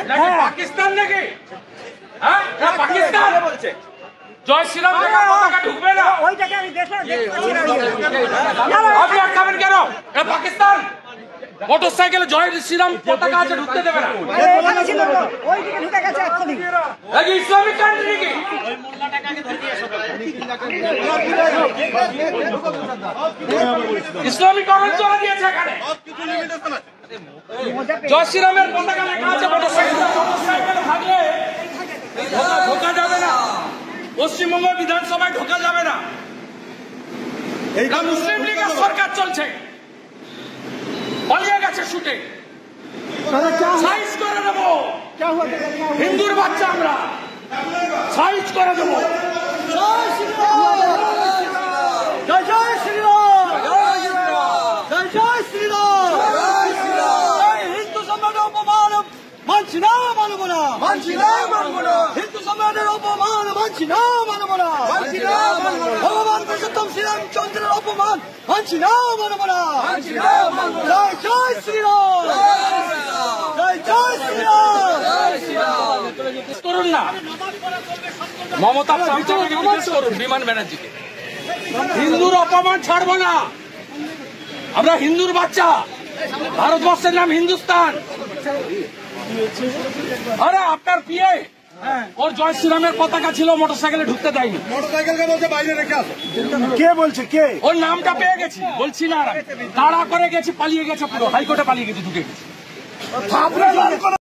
পাকিস্তান নাকি? হ্যাঁ, পাকিস্তান বলছে জয় শ্রীরাম পতাকা ঢুকবে না। ওইটাকে আমি দেখলাম, আপনি আটকাবেন কেন? এটা পাকিস্তান। মোটর সাইকেলে জয় শ্রীরাম পতাকা আছে, ঢুকতে দেবে না। ওইদিকে ঢুকে গেছে এক্ষুনি। ইসলামিক কান্ট্রি কি? ইসলামিক অরঞ্চনা দিয়েছে এখানে। জয় শ্রীরামের পতাকা লেখা আছে মোটর সাইকেলে থাকলে ঢোকা যাবে না। পশ্চিমবঙ্গ বিধানসভায় ঢোকা যাবে না। এটা মুসলিম লীগের সরকার চলছে, পালিয়ে গেছে শুটে। সাইজ করে দেবো, হিন্দুর বাচ্চা আমরা সাইজ করে দেবো। জয় শ্রীরাম, জয় জয় শ্রীরাম, জয় জয় জয় শ্রীরাম। হিন্দু সম্রাটের অপমান মানছি না, মানব না, মানছি না, মানব না। হিন্দু সম্রাটের অপমান মানছি না, মানব না, মানছি না, মানব না। ভগবান পুরুষোত্তম শ্রীরামচন্দ্রের অপমান মানছি না, মানব না, মানছি না, মানব না। জয় জয় শ্রীরাম, জয় জয় শ্রীরাম, জয় শ্রীরাম। করুন না, মমতা করুন বিমান ব্যানার্জিকে। হিন্দুর অপমান ছাড়বো না আমরা। হিন্দুর বাচ্চা, ভারতবর্ষের নাম হিন্দুস্তান। আরে আপনার পিয়ে ওর জয় শ্রীরামের পতাকা ছিল, মোটরসাইকেলে ঢুকতে দেয়নি। মোটরসাইকেলকে বলছে বাইরে রেখে আসো। কে বলছে? কে? ওর নামটা পেয়ে গেছি, বলছি না। তাড়া করে গেছি, পালিয়ে গেছে, পুরো হাইকোর্টে পালিয়ে গেছে, ঢুকে গেছে।